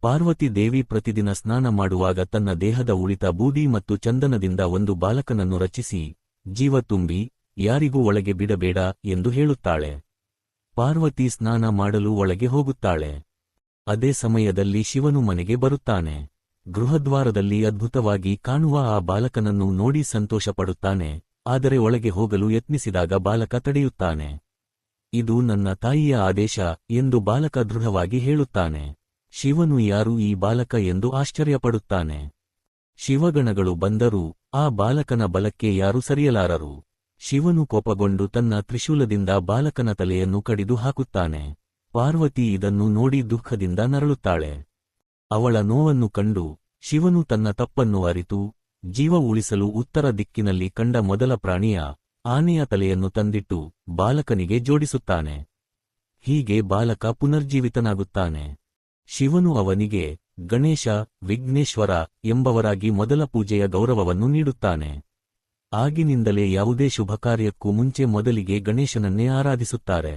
ಪಾರ್ವತಿ ದೇವಿ ಪ್ರತಿದಿನ ಸ್ನಾನ ಮಾಡುವಾಗ ತನ್ನ ದೇಹದ ಉಳಿತ ಬೂದಿ ಮತ್ತು ಚಂದನದಿಂದ ಒಂದು ಬಾಲಕನನ್ನು ರಚಿಸಿ ಜೀವ ತುಂಬಿ ಯಾರಿಗೂ ಒಳಗೆ ಬಿಡಬೇಡ ಎಂದು ಹೇಳುತ್ತಾಳೆ. ಪಾರ್ವತಿ ಸ್ನಾನ ಮಾಡಲು ಒಳಗೆ ಹೋಗುತ್ತಾಳೆ. ಅದೇ ಸಮಯದಲ್ಲಿ ಶಿವನು ಮನೆಗೆ ಬರುತ್ತಾನೆ. ಗೃಹದ್ವಾರದಲ್ಲಿ ಅದ್ಭುತವಾಗಿ ಕಾಣುವ ಆ ಬಾಲಕನನ್ನು ನೋಡಿ ಸಂತೋಷಪಡುತ್ತಾನೆ. ಆದರೆ ಒಳಗೆ ಹೋಗಲು ಯತ್ನಿಸಿದಾಗ ಬಾಲಕ ತಡೆಯುತ್ತಾನೆ. ಇದು ನನ್ನ ತಾಯಿಯ ಆದೇಶ ಎಂದು ಬಾಲಕ ದೃಢವಾಗಿ ಹೇಳುತ್ತಾನೆ. ಶಿವನು ಯಾರು ಈ ಬಾಲಕ ಎಂದು ಆಶ್ಚರ್ಯಪಡುತ್ತಾನೆ. ಶಿವಗಣಗಳು ಬಂದರೂ ಆ ಬಾಲಕನ ಬಲಕ್ಕೆ ಯಾರೂ ಸರಿಯಲಾರರು. ಶಿವನು ಕೋಪಗೊಂಡು ತನ್ನ ತ್ರಿಶೂಲದಿಂದ ಬಾಲಕನ ತಲೆಯನ್ನು ಕಡಿದು ಹಾಕುತ್ತಾನೆ. ಪಾರ್ವತಿ ಇದನ್ನು ನೋಡಿ ದುಃಖದಿಂದ ನರಳುತ್ತಾಳೆ. ಅವಳ ನೋವನ್ನು ಕಂಡು ಶಿವನು ತನ್ನ ತಪ್ಪನ್ನು ಅರಿತು ಜೀವ ಉಳಿಸಲು ಉತ್ತರ ದಿಕ್ಕಿನಲ್ಲಿ ಕಂಡ ಮೊದಲ ಪ್ರಾಣಿಯ ಆನೆಯ ತಲೆಯನ್ನು ತಂದಿಟ್ಟು ಬಾಲಕನಿಗೆ ಜೋಡಿಸುತ್ತಾನೆ. ಹೀಗೆ ಬಾಲಕ ಪುನರ್ಜೀವಿತನಾಗುತ್ತಾನೆ. ಶಿವನು ಅವನಿಗೆ ಗಣೇಶ, ವಿಘ್ನೇಶ್ವರ ಎಂಬವರಾಗಿ ಮೊದಲ ಪೂಜೆಯ ಗೌರವವನ್ನು ನೀಡುತ್ತಾನೆ. ಆಗಿನಿಂದಲೇ ಯಾವುದೇ ಶುಭಕಾರ್ಯಕ್ಕೂ ಮುಂಚೆ ಮೊದಲಿಗೆ ಗಣೇಶನನ್ನೇ ಆರಾಧಿಸುತ್ತಾರೆ.